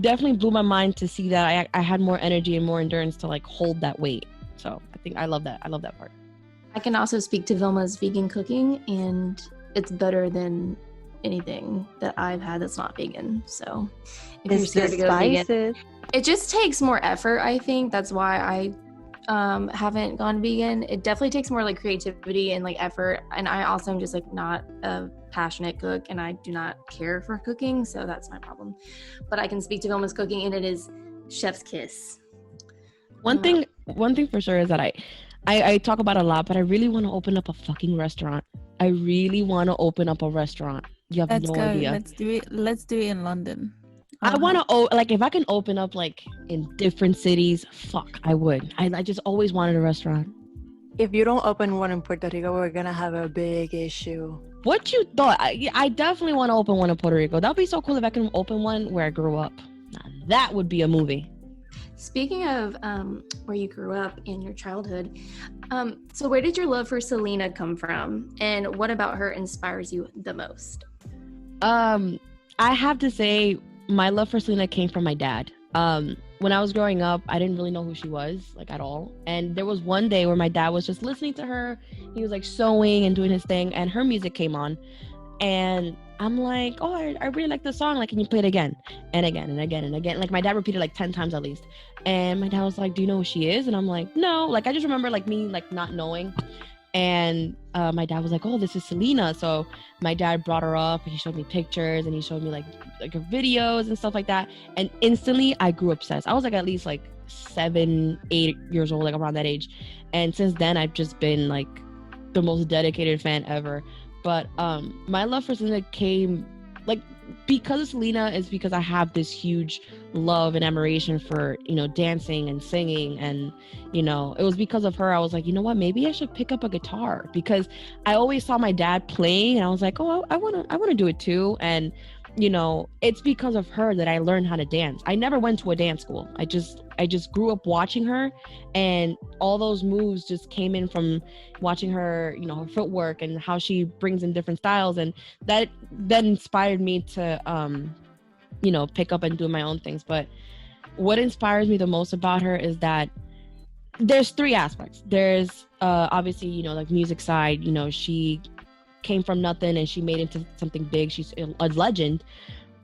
definitely blew my mind to see that I had more energy and more endurance to like hold that weight. So I think I love that part. I can also speak to Vilma's vegan cooking, and it's better than anything that I've had that's not vegan. So if you're scared to go vegan, it just takes more effort. I think that's why I haven't gone vegan. It definitely takes more like creativity and like effort, and I also am just like not a passionate cook, and I do not care for cooking, so that's my problem. But I can speak to Vilma's cooking, and it is chef's kiss. One thing for sure is that I talk about it a lot, but I really want to open up a fucking restaurant. I really want to open up a restaurant. You have no idea. Let's do it in London. I want to like if I can open up like in different cities, fuck, I would. I just always wanted a restaurant. If you don't open one in Puerto Rico, we're gonna have a big issue. What you thought? I definitely want to open one in Puerto Rico. That'd be so cool if I can open one where I grew up. Now, that would be a movie. Speaking of where you grew up in your childhood, so where did your love for Selena come from, and what about her inspires you the most? I have to say my love for Selena came from my dad. When I was growing up, I didn't really know who she was, like, at all. And there was one day where my dad was just listening to her. He was like sewing and doing his thing, and her music came on. And I'm like, oh, I really like the song. Like, can you play it again? And again and again and again. Like, my dad repeated like 10 times at least. And my dad was like, do you know who she is? And I'm like, no. Like, I just remember like me like not knowing. And my dad was like, oh, this is Selena. So my dad brought her up and he showed me pictures and he showed me like her videos and stuff like that. And instantly I grew obsessed. I was like at least like 7, 8 years old, like around that age. And since then I've just been like the most dedicated fan ever. But my love for Selena came like because of Selena is because I have this huge love and admiration for, you know, dancing and singing. And, you know, it was because of her I was like, you know what, maybe I should pick up a guitar, because I always saw my dad playing and I was like, oh, I want to do it too. And, you know, it's because of her that I learned how to dance. I never went to a dance school. I just grew up watching her, and all those moves just came in from watching her, you know, her footwork and how she brings in different styles. And that inspired me to, you know, pick up and do my own things. But what inspires me the most about her is that there's 3 aspects. There's obviously, you know, like music side, you know, she came from nothing and she made it into something big. She's a legend.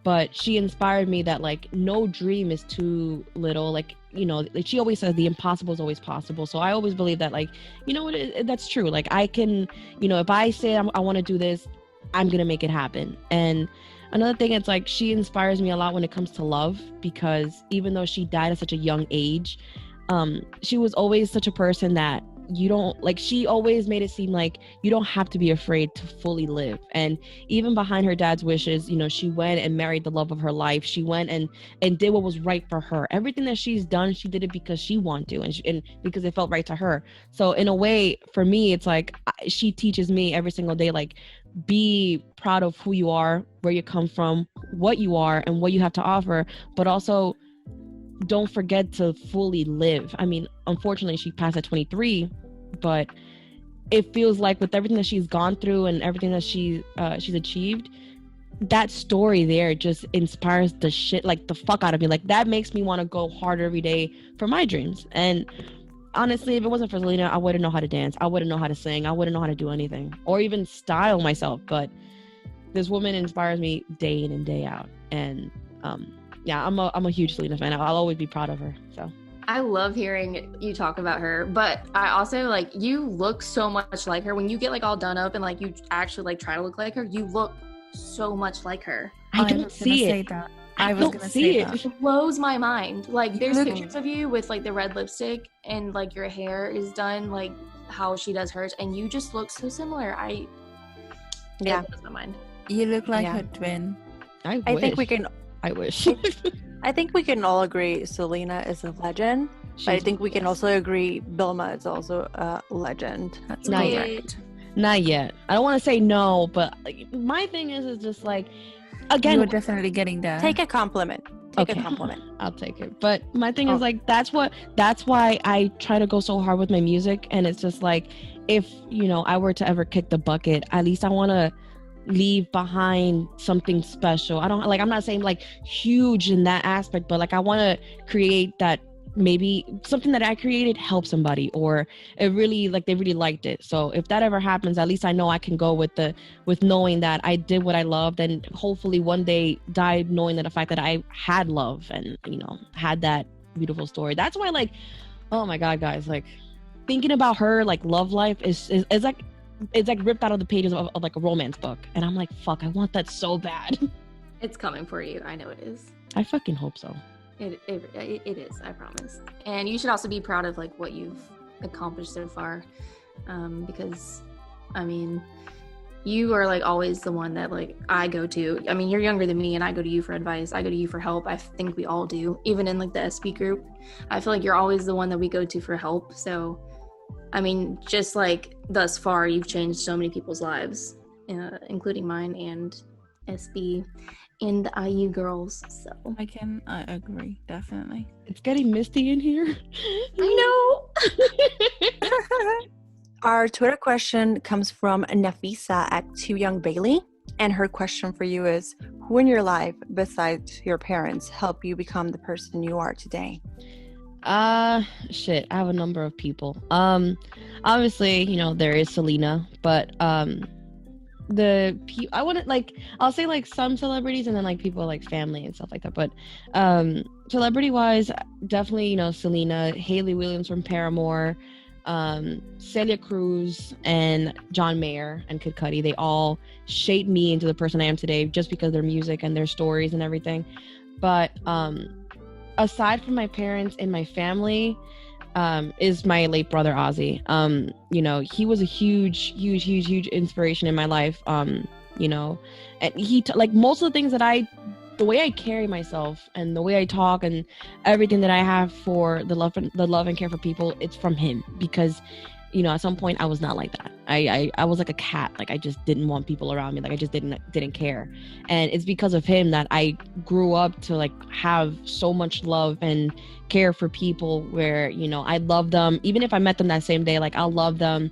But she inspired me that like no dream is too little. Like, you know, like she always says the impossible is always possible. So I always believe that, like, you know what, that's true. Like I can, you know, if I say I want to do this, I'm gonna make it happen. And another thing, it's like she inspires me a lot when it comes to love, because even though she died at such a young age, she was always such a person that you don't like, she always made it seem like you don't have to be afraid to fully live. And even behind her dad's wishes, you know, she went and married the love of her life. She went and did what was right for her. Everything that she's done, she did it because she wanted to, and because it felt right to her. So in a way, for me, it's like she teaches me every single day, like, be proud of who you are, where you come from, what you are, and what you have to offer, but also don't forget to fully live. I mean, unfortunately, she passed at 23, but it feels like with everything that she's gone through and everything that she's achieved, that story there just inspires the shit, like the fuck out of me. Like that makes me want to go harder every day for my dreams. And honestly, if it wasn't for Selena, I wouldn't know how to dance. I wouldn't know how to sing. I wouldn't know how to do anything or even style myself. But this woman inspires me day in and day out. And yeah, I'm a huge Selena fan. I'll always be proud of her. So I love hearing you talk about her, but I also like, you look so much like her when you get like all done up and like you actually like try to look like her. You look so much like her. I don't see it. I was gonna say that. It blows my mind. Like there's pictures of you with like the red lipstick and like your hair is done like how she does hers, and you just look so similar. It blows my mind. You look like her twin. I wish. I think we can all agree Selena is a legend. But I think we can also agree Vilma is also a legend. That's Not correct. Not yet. I don't want to say no, but like, my thing is just like, again, You're definitely getting there. Take a compliment. Take Okay. a compliment. I'll take it. But my thing is like, that's why I try to go so hard with my music. And it's just like, if, you know, I were to ever kick the bucket, at least I want to leave behind something special. I'm not saying like huge in that aspect, but like I want to create that, maybe something that I created helped somebody, or it really like they really liked it. So if that ever happens, at least I know I can go with knowing that I did what I loved, and hopefully one day die knowing that the fact that I had love and, you know, had that beautiful story. That's why, like, oh my God, guys, like thinking about her like love life is like, it's like ripped out of the pages of like a romance book, and I'm like, fuck, I want that so bad. It's coming for you. I know it is. I fucking hope so. It is, I promise. And you should also be proud of like what you've accomplished so far, because I mean, you are like always the one that like I go to. I mean, you're younger than me and I go to you for advice. I go to you for help. I think we all do. Even in like the SB group, I feel like you're always the one that we go to for help. So I mean, just like thus far, you've changed so many people's lives, including mine and SB and the IU girls. So I agree, definitely. It's getting misty in here. I know. Our Twitter question comes from Nafisa at 2YoungBailey. And her question for you is, who in your life, besides your parents, help you become the person you are today? Shit, I have a number of people. Obviously, you know, there is Selena, but I want to like, I'll say like some celebrities and then like people like family and stuff like that. But celebrity wise, definitely, you know, Selena, Hayley Williams from Paramore, Celia Cruz and John Mayer and Kid Cudi, they all shaped me into the person I am today just because of their music and their stories and everything. But aside from my parents and my family, is my late brother Ozzy. You know, he was a huge inspiration in my life. You know, and he like most of the things that the way I carry myself and the way I talk and everything that I have for the love and care for people, it's from him. Because, you know, at some point I was not like that. I was like a cat. Like I just didn't want people around me. Like I just didn't care. And it's because of him that I grew up to like have so much love and care for people where, you know, I love them. Even if I met them that same day, like I'll love them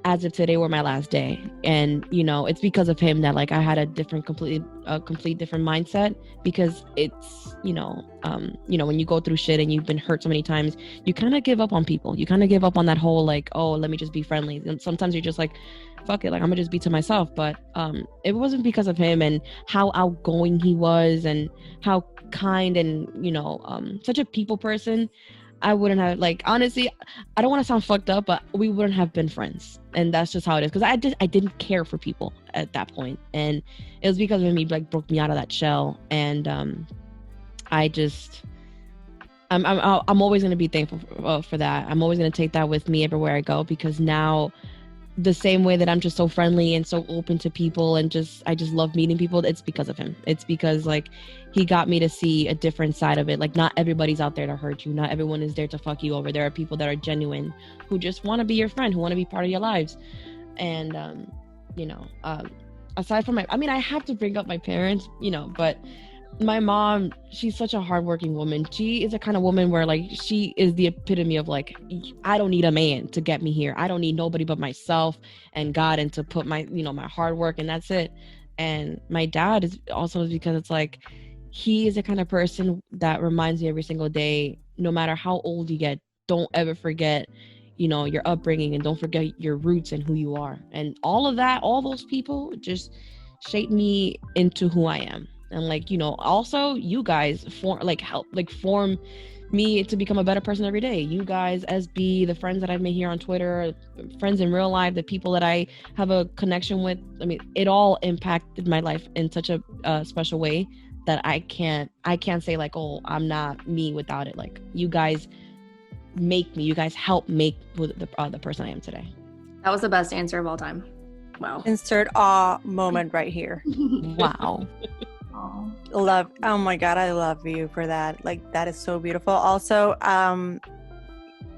as if today were my last day. And, you know, it's because of him that like I had a complete different mindset, because it's, you know, when you go through shit and you've been hurt so many times, you kind of give up on people. You kind of give up on that whole like, oh, let me just be friendly. And sometimes you're just like, fuck it, like I'm gonna just be to myself. But it wasn't because of him and how outgoing he was and how kind and, you know, such a people person. I wouldn't have, like, honestly, I don't want to sound fucked up, but we wouldn't have been friends. And that's just how it is. Because I didn't care for people at that point. And it was because of him, he like broke me out of that shell. And I'm always going to be thankful for that. I'm always going to take that with me everywhere I go, because now the same way that I'm just so friendly and so open to people and I just love meeting people, it's because of him. It's because like he got me to see a different side of it. Like not everybody's out there to hurt you. Not everyone is there to fuck you over. There are people that are genuine, who just want to be your friend, who want to be part of your lives. And you know, aside from I have to bring up my parents, you know, but my mom, she's such a hardworking woman. She is the kind of woman where like she is the epitome of like, I don't need a man to get me here. I don't need nobody but myself and God, and to put my, you know, my hard work, and that's it. And my dad is also, because it's like he is the kind of person that reminds me every single day, no matter how old you get, don't ever forget, you know, your upbringing, and don't forget your roots and who you are. And all of that, all those people just shape me into who I am. And like, you know, also you guys form me to become a better person every day. You guys, SB, the friends that I've made here on Twitter, friends in real life, the people that I have a connection with. I mean, it all impacted my life in such a special way that I can't say like, oh, I'm not me without it. Like you guys make me, you guys help make the person I am today. That was the best answer of all time. Wow. Insert awe moment right here. Wow. Love. Oh my God, I love you for that. Like that is so beautiful. Also,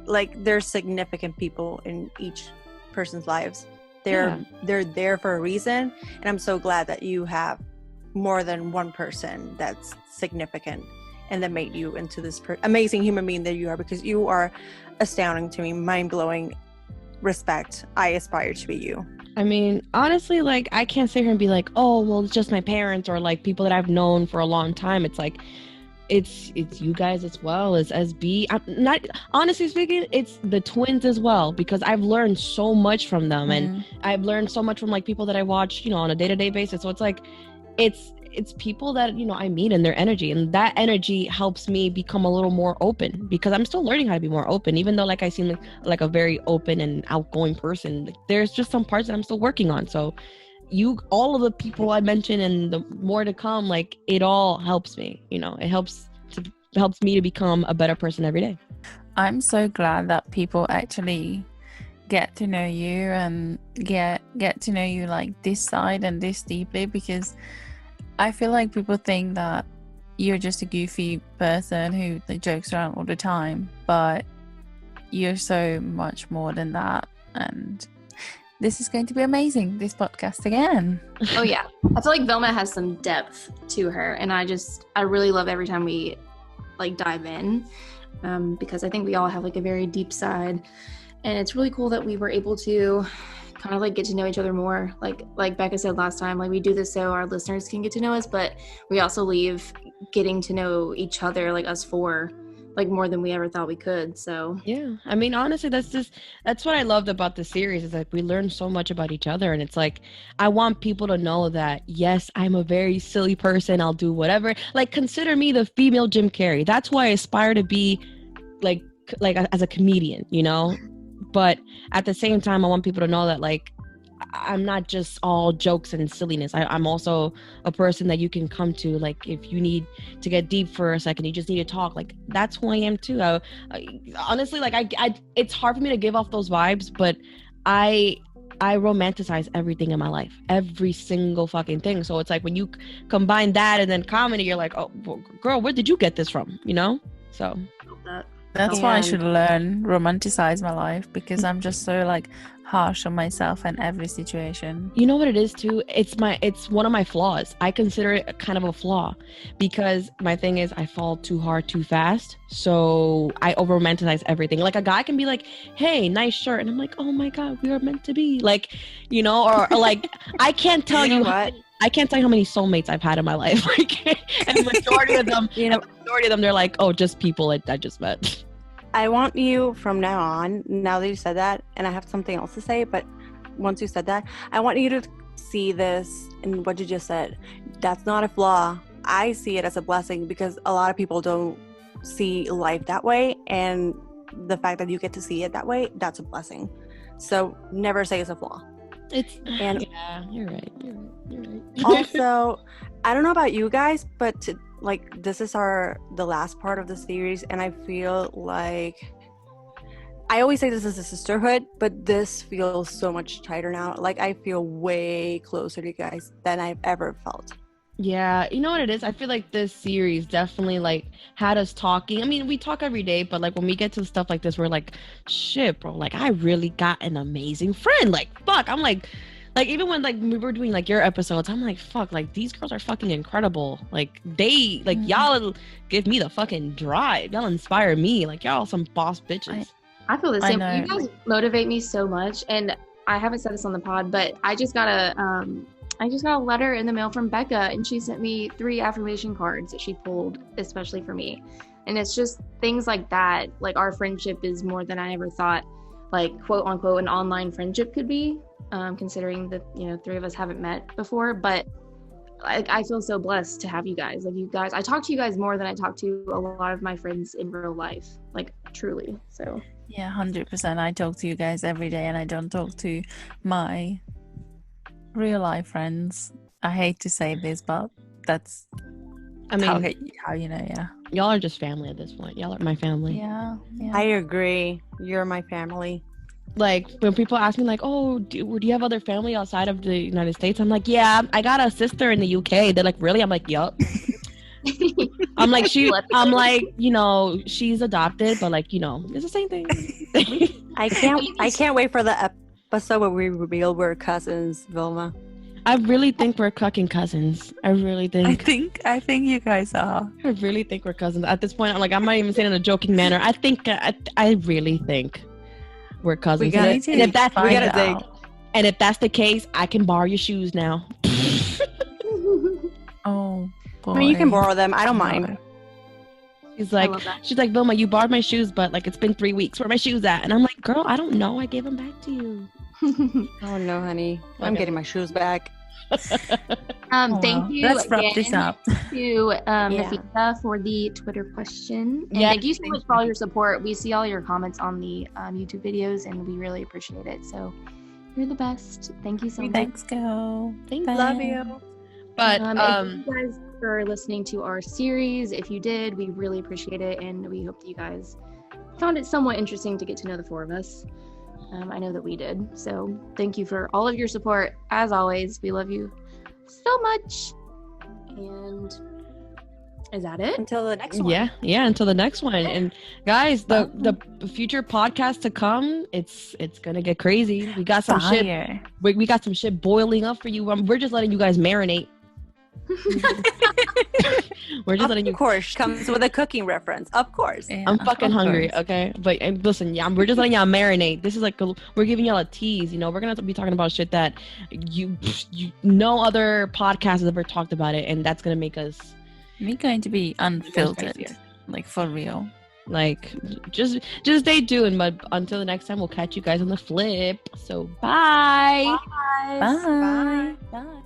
like there's significant people in each person's lives. They're there for a reason, and I'm so glad that you have more than one person that's significant and that made you into this amazing human being that you are, because you are astounding to me, mind-blowing. Respect. I aspire to be you. I mean, honestly, like I can't sit here and be like, oh, well, it's just my parents or like people that I've known for a long time. It's like, it's you guys as well as SB. I'm not, honestly speaking, it's the twins as well, because I've learned so much from them, and I've learned so much from like people that I watch, you know, on a day-to-day basis. So it's like, it's people that, you know, I meet, and their energy, and that energy helps me become a little more open, because I'm still learning how to be more open, even though like I seem like a very open and outgoing person. Like, there's just some parts that I'm still working on. So all of the people I mentioned and the more to come, like it all helps me, you know, it helps me to become a better person every day. I'm so glad that people actually get to know you and get to know you like this side and this deeply, because I feel like people think that you're just a goofy person who jokes around all the time, but you're so much more than that. And this is going to be amazing, this podcast again. Oh yeah, I feel like Vilma has some depth to her, and I really love every time we like dive in, because I think we all have like a very deep side, and it's really cool that we were able to kind of like get to know each other more. Like Beka said last time, like we do this so our listeners can get to know us, but we also leave getting to know each other, like us four, like more than we ever thought we could. So yeah, I mean, honestly, that's what I loved about the series, is that we learn so much about each other. And it's like, I want people to know that yes, I'm a very silly person, I'll do whatever. Like, consider me the female Jim Carrey. That's why I aspire to be like as a comedian, you know. But at the same time, I want people to know that like I'm not just all jokes and silliness. I'm also a person that you can come to. Like if you need to get deep for a second, you just need to talk. Like that's who I am too. Honestly, like I it's hard for me to give off those vibes, but I romanticize everything in my life, every single fucking thing. So it's like when you combine that and then comedy, you're like, oh, well, girl, where did you get this from? You know? So That's why I should learn romanticize my life, because I'm just so like harsh on myself in every situation. You know what it is too? It's one of my flaws. I consider it a kind of a flaw because my thing is I fall too hard too fast. So I over romanticize everything. Like a guy can be like, hey, nice shirt. And I'm like, oh my God, we are meant to be. Like, you know, or like I can't tell you what. I can't tell you how many soulmates I've had in my life. And the majority of them, they're like, oh, just people I just met. I want you from now on, now that you said that, and I have something else to say, but once you said that, I want you to see this in what you just said. That's not a flaw. I see it as a blessing because a lot of people don't see life that way, and the fact that you get to see it that way, that's a blessing. So never say it's a flaw. Yeah, you're right. Also, I don't know about you guys, but this is the last part of the series, and I feel like I always say this is a sisterhood, but this feels so much tighter now. Like I feel way closer to you guys than I've ever felt. Yeah, you know what it is? I feel like this series definitely like had us talking. I mean, we talk every day, but like when we get to stuff like this, we're like, shit, bro, like I really got an amazing friend. Like, fuck. I'm like even when like we were doing like your episodes, I'm like, fuck, like these girls are fucking incredible. Like they like y'all give me the fucking drive. Y'all inspire me. Like y'all some boss bitches. I feel the same. You guys motivate me so much, and I haven't said this on the pod, but I just got a letter in the mail from Beka, and she sent me 3 affirmation cards that she pulled especially for me. And it's just things like that. Like our friendship is more than I ever thought, like quote unquote, an online friendship could be, considering that, 3 of us haven't met before. But I feel so blessed to have you guys. Like you guys, I talk to you guys more than I talk to a lot of my friends in real life, like truly. So yeah, 100%. I talk to you guys every day, and I don't talk to my real life friends. I hate to say this, but that's how you know. Yeah, y'all are just family at this point. Y'all are my family. Yeah. I agree. You're my family. Like when people ask me like, oh, do you have other family outside of the United States? I'm like, yeah, I got a sister in the UK. They're like, really? I'm like, yup. I'm like, she's adopted, but like, it's the same thing. I can't wait for the episode where we reveal we're cousins, Vilma. I really think we're fucking cousins. I really think. I think you guys are. I really think we're cousins. At this point, I'm not even saying in a joking manner. I think I really think we're cousins. We gotta dig. And if that's the case, I can borrow your shoes now. Oh boy. I mean, you can borrow them. I don't mind. She's like, Vilma, you borrowed my shoes, but like it's been 3 weeks. Where are my shoes at? And I'm like, girl, I don't know. I gave them back to you. Oh no, honey. I'm getting my shoes back. Thank you. Let's wrap this up. To Nafisa for the Twitter question. And thank you so much for all your support. We see all your comments on the YouTube videos, and we really appreciate it. So you're the best. Thank you so much. Thanks, girl. Thanks. Love you. But thank you guys for listening to our series. If you did, we really appreciate it, and we hope that you guys found it somewhat interesting to get to know the 4 of us. I know that we did. So thank you for all of your support. As always, we love you so much. And is that it? Until the next one. Yeah, until the next one. And guys, the future podcast to come, it's gonna get crazy. We got some shit. We got some shit boiling up for you. We're just letting you guys marinate. We're just letting you. Of course, comes with a cooking reference. Of course. Yeah, I'm fucking hungry. Okay, but listen, we're just letting y'all marinate. This is like we're giving y'all a tease. We're gonna be talking about shit that you no other podcast has ever talked about it, and that's gonna make us. We're going to be unfiltered, like for real. Like just stay tuned. But until the next time, we'll catch you guys on the flip. So bye. Bye. Bye. Bye.